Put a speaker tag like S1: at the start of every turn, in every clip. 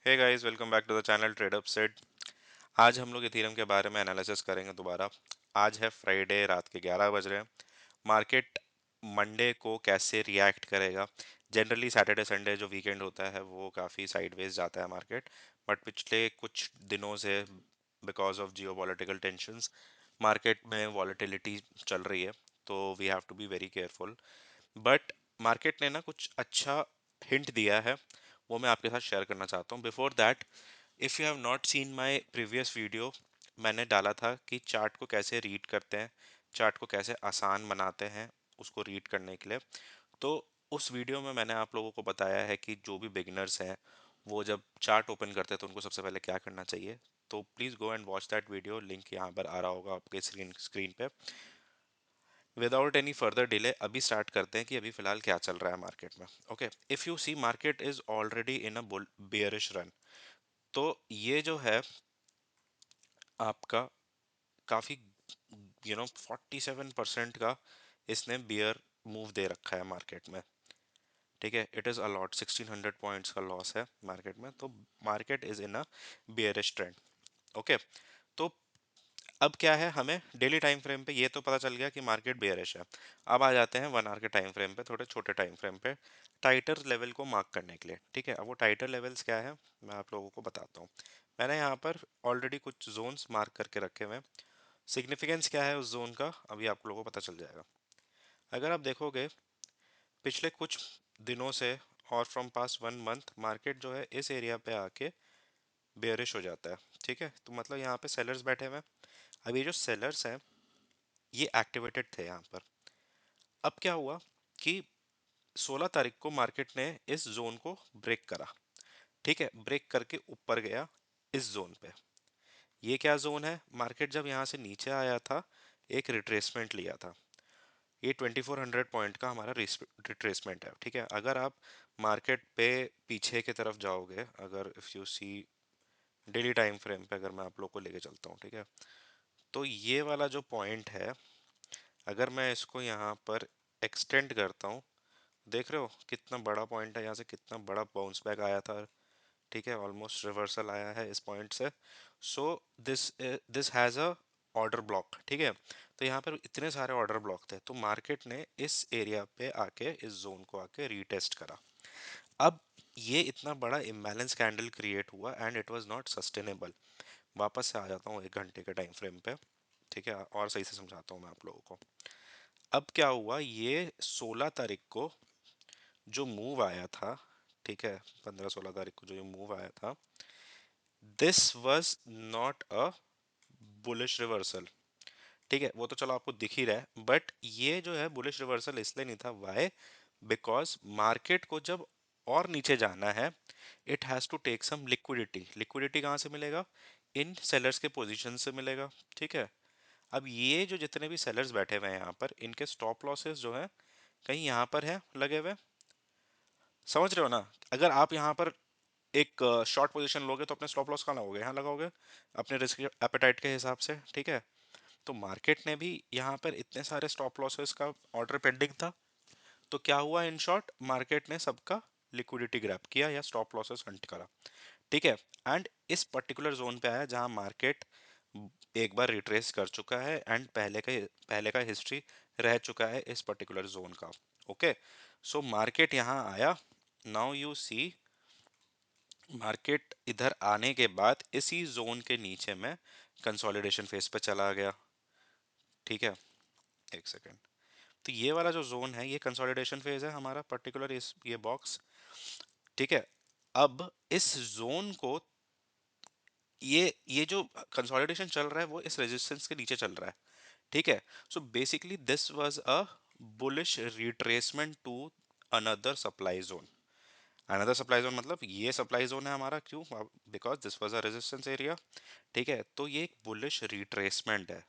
S1: Hey guys, welcome back to the channel trade upset. आज हम लोग इथेरियम के बारे में एनालिसिस करेंगे दोबारा। आज है फ्राइडे, रात के 11 बज रहे हैं। मार्केट मंडे को कैसे रिएक्ट करेगा? जनरली सैटरडे संडे जो वीकेंड होता है वो काफ़ी साइडवेज जाता है मार्केट। बट पिछले कुछ दिनों से because of geopolitical tensions market में वॉलेटिलिटी चल रही है। तो we have to be very careful. But market ने ना कुछ अच्छा हिंट दिया है, वो मैं आपके साथ शेयर करना चाहता हूँ। Before that, if you have not seen my previous video, मैंने डाला था कि चार्ट को कैसे रीड करते हैं, चार्ट को कैसे आसान बनाते हैं उसको रीड करने के लिए। तो उस वीडियो में मैंने आप लोगों को बताया है कि जो भी बिगिनर्स हैं वो जब चार्ट ओपन करते हैं तो उनको सबसे पहले क्या करना चाहिए। तो please go and watch that video, link यहाँ पर आ रहा होगा आपके स्क्रीन स्क्रीन पे। विदाउट एनी फर्दर डिले अभी स्टार्ट करते हैं कि अभी फिलहाल क्या चल रहा है मार्केट में। Okay, if you see market is already in a bearish run. तो ये जो है आपका काफ़ी 47% का इसने बियर मूव दे रखा है मार्केट में। ठीक है, इट इज़ अलॉट 1600 पॉइंट्स का लॉस है मार्केट में। तो market is in a bearish trend. Okay, तो अब क्या है, हमें डेली टाइम फ्रेम पे ये तो पता चल गया कि मार्केट बेयरिश है। अब आ जाते हैं 1 आवर के टाइम फ्रेम पे, थोड़े छोटे टाइम फ्रेम पे, टाइटर लेवल को मार्क करने के लिए। ठीक है, अब वो टाइटर लेवल्स क्या है मैं आप लोगों को बताता हूँ। मैंने यहाँ पर ऑलरेडी कुछ जोन्स मार्क करके रखे हुए हैं। सिग्निफिकेंस क्या है उस जोन का अभी आप लोगों को पता चल जाएगा। अगर आप देखोगे पिछले कुछ दिनों से और फ्रॉम पास 1 मंथ मार्केट जो है इस एरिया पे आके बेयरिश हो जाता है। ठीक है, तो मतलब यहाँ पे सेलर्स बैठे हुए हैं। अब ये जो सेलर्स हैं ये एक्टिवेटेड थे यहाँ पर। अब क्या हुआ कि 16 तारीख को मार्केट ने इस जोन को ब्रेक करा। ठीक है, ब्रेक करके ऊपर गया इस जोन पे। ये क्या जोन है, मार्केट जब यहाँ से नीचे आया था एक रिट्रेसमेंट लिया था। ये 2400 पॉइंट का हमारा रिट्रेसमेंट है। ठीक है, अगर आप मार्केट पे पीछे की तरफ जाओगे, अगर if you see daily time frame पे, अगर मैं आप लोग को लेके चलता हूँ, ठीक है, तो ये वाला जो पॉइंट है अगर मैं इसको यहाँ पर एक्सटेंड करता हूँ, देख रहे हो कितना बड़ा पॉइंट है, यहाँ से कितना बड़ा बाउंस बैक आया था। ठीक है, ऑलमोस्ट रिवर्सल आया है इस पॉइंट से। So this this has a order block. ठीक है, तो यहाँ पर इतने सारे ऑर्डर ब्लॉक थे, तो मार्केट ने इस एरिया पे आके इस जोन को आके रीटेस्ट करा। अब ये इतना बड़ा इम्बैलेंस कैंडल क्रिएट हुआ and it was not sustainable. वापस से आ जाता हूँ 1 घंटे के टाइम फ्रेम पे। ठीक है, और सही से समझाता हूँ मैं आप लोगों को। अब क्या हुआ, ये 16 तारीख को जो मूव आया था, ठीक है, 15-16 तारीख को जो ये मूव आया था, this was not a bullish reversal. ठीक है, वो तो चलो आपको दिख ही रहा है, बट ये जो है बुलिश रिवर्सल इसलिए नहीं था। वाई? बिकॉज मार्केट को जब और नीचे जाना है it has to take some liquidity. Liquidity कहाँ से मिलेगा? इन सेलर्स के पोजीशन से मिलेगा। ठीक है, अब ये जो जितने भी सेलर्स बैठे हुए हैं यहाँ पर, इनके स्टॉप लॉसेस जो है कहीं यहाँ पर है लगे हुए। समझ रहे हो ना? अगर आप यहाँ पर एक शॉर्ट पोजीशन लोगे तो अपने स्टॉप लॉस कहाँ लगाओगे? यहाँ लगाओगे अपने रिस्क एपेटाइट के हिसाब से। ठीक है, तो मार्केट ने भी यहाँ पर इतने सारे स्टॉप लॉसेस का ऑर्डर पेंडिंग था। तो क्या हुआ, इन शॉर्ट मार्केट ने सबका लिक्विडिटी ग्रैब किया या स्टॉप लॉसेस हंट करा। ठीक है, एंड इस पर्टिकुलर जोन पे आया जहां मार्केट एक बार रिट्रेस कर चुका है एंड पहले का हिस्ट्री रह चुका है इस पर्टिकुलर जोन का। ओके, सो मार्केट यहाँ आया। नाउ यू सी मार्केट इधर आने के बाद इसी जोन के नीचे में कंसोलिडेशन फेज पे चला गया। ठीक है, एक सेकेंड। तो ये वाला जो जोन है ये कंसोलिडेशन फेज है हमारा पर्टिकुलर, इस ये बॉक्स। ठीक है, अब इस जोन को ये जो कंसोलिडेशन चल रहा है वो इस रेजिस्टेंस के नीचे चल रहा है। ठीक है, so basically this was a bullish retracement to another supply zone. Another supply zone मतलब ये सप्लाई जोन है हमारा, क्यों? Because this was a resistance area. ठीक है, तो ये एक बुलिश रिट्रेसमेंट है।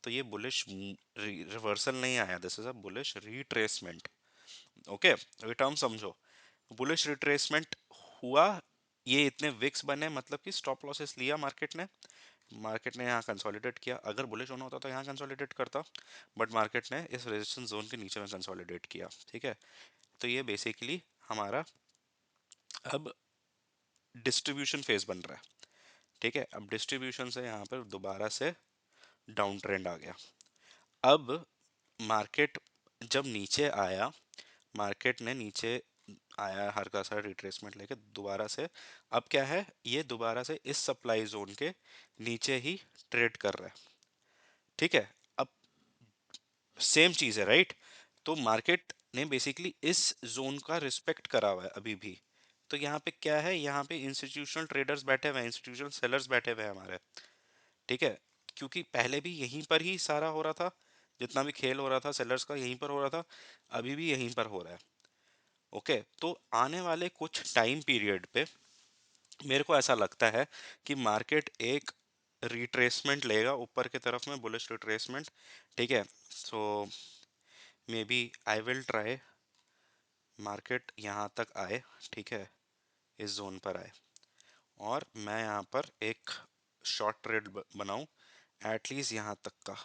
S1: तो ये बुलिश रिवर्सल नहीं आया, this is a bullish retracement. Okay, ये टर्म समझो। बुलिश रिट्रेसमेंट हुआ, ये इतने विक्स बने, मतलब कि स्टॉप लॉसेस लिया मार्केट ने यहाँ कंसोलिडेट किया। अगर बुलिश होना होता तो यहाँ कंसोलिडेट करता, बट मार्केट ने इस रेजिस्टेंस जोन के नीचे में कंसोलिडेट किया। ठीक है, तो ये बेसिकली हमारा अब डिस्ट्रीब्यूशन फेज बन रहा है। ठीक है, अब डिस्ट्रीब्यूशन से यहाँ पर दोबारा से डाउन ट्रेंड आ गया। अब मार्केट जब नीचे आया, मार्केट ने नीचे आया हल्का सा रिट्रेसमेंट लेके दोबारा से, अब क्या है, ये दोबारा से इस सप्लाई जोन के नीचे ही ट्रेड कर रहा है। ठीक है, अब सेम चीज है, राइट? तो मार्केट ने बेसिकली इस जोन का रिस्पेक्ट करा हुआ है अभी भी। तो यहाँ पे क्या है, यहाँ पे इंस्टीट्यूशनल ट्रेडर्स बैठे हुए हैं, इंस्टीट्यूशनल सेलर्स बैठे हुए हैं हमारे। ठीक है, क्योंकि पहले भी यहीं पर ही सारा हो रहा था, जितना भी खेल हो रहा था सेलर्स का यहीं पर हो रहा था, अभी भी यहीं पर हो रहा है। ओके, तो आने वाले कुछ टाइम पीरियड पे मेरे को ऐसा लगता है कि मार्केट एक रिट्रेसमेंट लेगा ऊपर की तरफ में, बुलिश रिट्रेसमेंट। ठीक है, so maybe I will try market यहाँ तक आए। ठीक है, इस जोन पर आए और मैं यहाँ पर एक शॉर्ट ट्रेड बनाऊं, एटलीस्ट यहाँ तक का।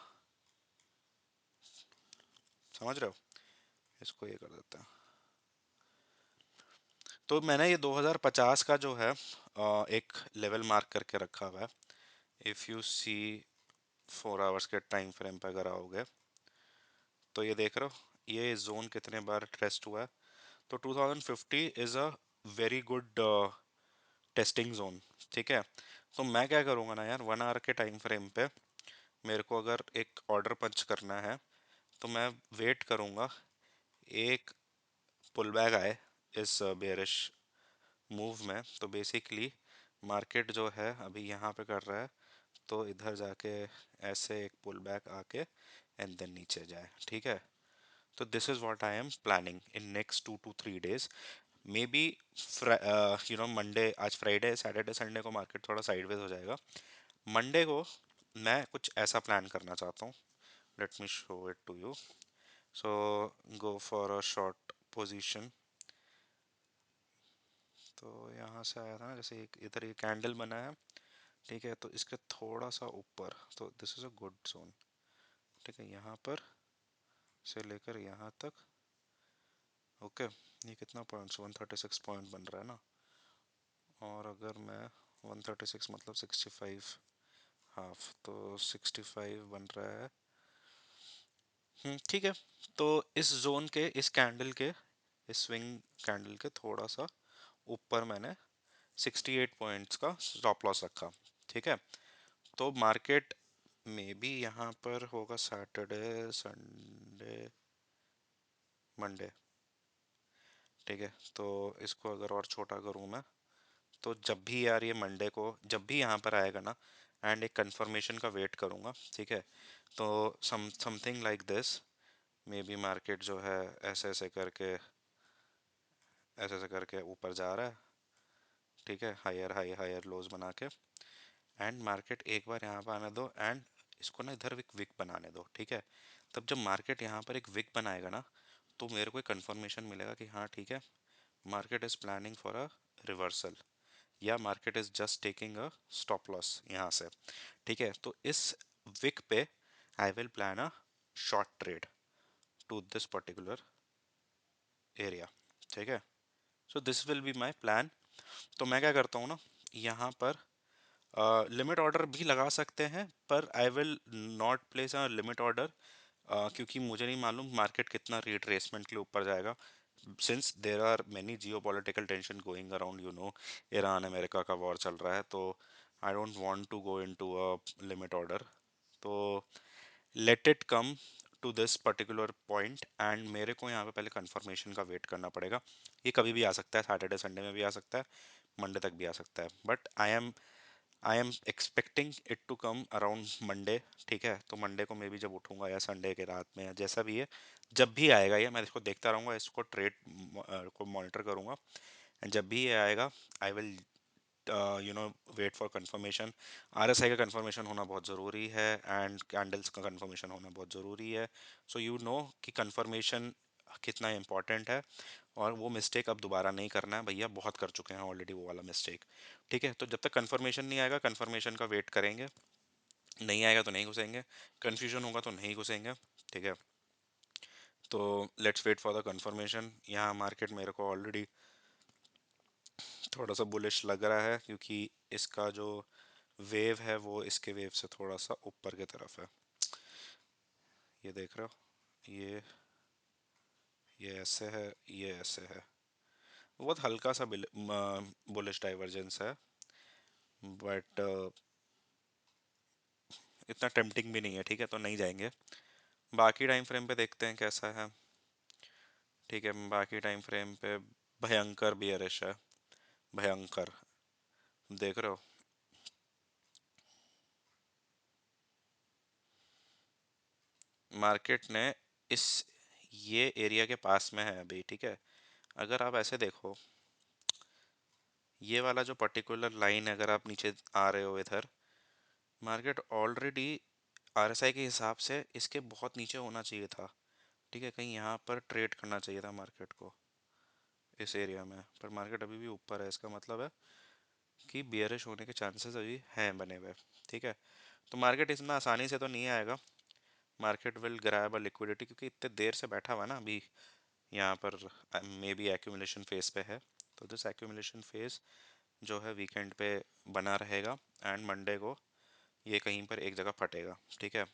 S1: समझ रहे हो? इसको ये कर देते हैं। तो मैंने ये 2050 का जो है एक लेवल मार्क करके रखा हुआ है। इफ़ यू सी 4 आवर्स के टाइम फ्रेम पे अगर आओगे तो ये देख रहे हो ये जोन कितने बार टेस्ट हुआ है। तो 2050 is a very good testing zone. ठीक है, तो मैं क्या करूँगा ना यार, 1 आवर के टाइम फ्रेम पे मेरे को अगर एक ऑर्डर पंच करना है तो मैं वेट करूँगा एक पुल बैक आए इस बेरिश मूव में। तो बेसिकली मार्केट जो है अभी यहाँ पे कर रहा है, तो इधर जाके ऐसे एक पुल बैक आके एंड देन नीचे जाए। ठीक है, तो this is what I am planning in next 2 to 3 days। May be Monday, आज फ्राइडे, सैटरडे संडे को मार्केट थोड़ा साइडवेज हो जाएगा। मंडे को मैं कुछ ऐसा प्लान करना चाहता हूँ। Let me show it to you. So go for a short position. तो यहाँ से आया था ना, जैसे एक इधर ये कैंडल बना है। ठीक है, तो इसके थोड़ा सा ऊपर, तो this is a good zone. ठीक है, यहाँ पर से लेकर यहाँ तक। ओके, ये कितना पॉइंट्स, 136 पॉइंट बन रहा है ना। और अगर मैं 136 मतलब 65 हाफ, तो 65 बन रहा है। ठीक है, तो इस जोन के, इस कैंडल के, इस स्विंग कैंडल के थोड़ा सा ऊपर मैंने 68 पॉइंट्स का स्टॉप लॉस रखा। ठीक है, तो मार्केट में भी यहाँ पर होगा सैटरडे संडे मंडे। ठीक है, तो इसको अगर और छोटा करूँ मैं, तो जब भी यार ये मंडे को जब भी यहाँ पर आएगा ना, एंड एक कंफर्मेशन का वेट करूँगा। ठीक है, तो something like this, may be market जो है ऐसे ऐसे करके, ऐसे ऐसे करके ऊपर जा रहा है। ठीक है, हायर हाई हायर लोज बना के, एंड मार्केट एक बार यहाँ पर आने दो, एंड इसको ना इधर एक विक बनाने दो। ठीक है, तब जब मार्केट यहाँ पर एक विक बनाएगा ना, तो मेरे को एक कंफर्मेशन मिलेगा कि हाँ ठीक है, market is planning for a reversal, या market is just taking a stop loss यहाँ से। ठीक है, तो इस विक पे I will plan a short trade to this particular area. ठीक है, so this will be my plan. तो मैं क्या करता हूँ ना, यहाँ पर लिमिट ऑर्डर भी लगा सकते हैं, पर I will not place a limit order, क्योंकि मुझे नहीं मालूम मार्केट कितना रिट्रेसमेंट के ऊपर जाएगा। Since there are many geopolitical tension going around, Iran America का वॉर चल रहा है, तो I don't want to go into a limit order. तो let it come to this particular point, and मेरे को यहाँ पे पहले कंफर्मेशन का वेट करना पड़ेगा। ये कभी भी आ सकता है, सैटरडे संडे में भी आ सकता है, मंडे तक भी आ सकता है, but I am expecting it to come around Monday. ठीक है, तो मंडे को मैं भी जब उठूंगा या संडे के रात में या जैसा भी है, जब भी आएगा ये मैं इसको देखता रहूंगा, इसको ट्रेड को मॉनिटर करूंगा, एंड जब भी ये आएगा I will wait for confirmation. RSI का कंफर्मेशन होना बहुत ज़रूरी है, एंड कैंडल्स का कंफर्मेशन होना बहुत ज़रूरी है। सो यू नो कि कंफर्मेशन कितना इंपॉर्टेंट है, और वो मिस्टेक अब दोबारा नहीं करना है भैया, बहुत कर चुके हैं ऑलरेडी वो वाला मिस्टेक। ठीक है, तो जब तक कंफर्मेशन नहीं आएगा, कंफर्मेशन का वेट करेंगे। नहीं आएगा तो नहीं घुसेंगे, कन्फ्यूजन होगा तो नहीं घुसेंगे। ठीक है, तो let's wait for the confirmation. यहाँ मार्केट मेरे को ऑलरेडी थोड़ा सा बुलिश लग रहा है क्योंकि इसका जो वेव है वो इसके वेव से थोड़ा सा ऊपर की तरफ है। ये देख रहे हो, ये ऐसे है, ये ऐसे है। बहुत हल्का सा बुलिश डाइवर्जेंस है, बट इतना टेम्पटिंग भी नहीं है, ठीक है, तो नहीं जाएंगे। बाकी टाइम फ्रेम पे देखते हैं कैसा है। ठीक है, बाकी टाइम फ्रेम पे भयंकर बियरिश है, भयंकर। देख रहे हो, मार्केट ने इस ये एरिया के पास में है अभी, ठीक है। अगर आप ऐसे देखो, ये वाला जो पर्टिकुलर लाइन है, अगर आप नीचे आ रहे हो इधर, मार्केट ऑलरेडी आरएसआई के हिसाब से इसके बहुत नीचे होना चाहिए था, ठीक है। कहीं यहाँ पर ट्रेड करना चाहिए था मार्केट को इस एरिया में, पर मार्केट अभी भी ऊपर है। इसका मतलब है कि बियरिश होने के चांसेस अभी हैं बने हुए, ठीक है। तो मार्केट इसमें आसानी से तो नहीं आएगा। Market will grab a liquidity, क्योंकि इतने देर से बैठा हुआ है ना अभी यहाँ पर, मे बी एक्यूमुलेशन फेज पे है। तो दिस एक्यूमुलेशन फेज जो है वीकेंड पे बना रहेगा, एंड मंडे को ये कहीं पर एक जगह फटेगा, ठीक है।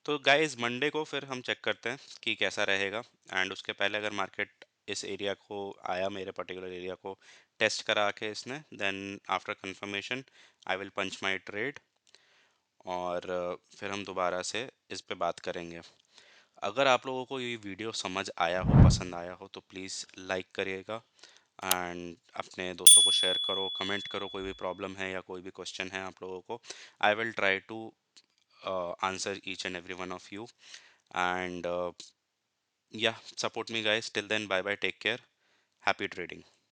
S1: तो गाइस मंडे को फिर हम चेक करते हैं कि कैसा रहेगा। एंड उसके पहले अगर मार्केट इस एरिया को आया, मेरे पर्टिकुलर एरिया को टेस्ट करा के इसने, then after confirmation I will punch my trade, और फिर हम दोबारा से इस पे बात करेंगे। अगर आप लोगों को ये वीडियो समझ आया हो, पसंद आया हो, तो प्लीज़ लाइक करिएगा, एंड अपने दोस्तों को शेयर करो, कमेंट करो, कोई भी प्रॉब्लम है या कोई भी क्वेश्चन है आप लोगों को। I will try to answer each and every one of you, and yeah, support me guys. Till then, bye bye, take care, happy trading.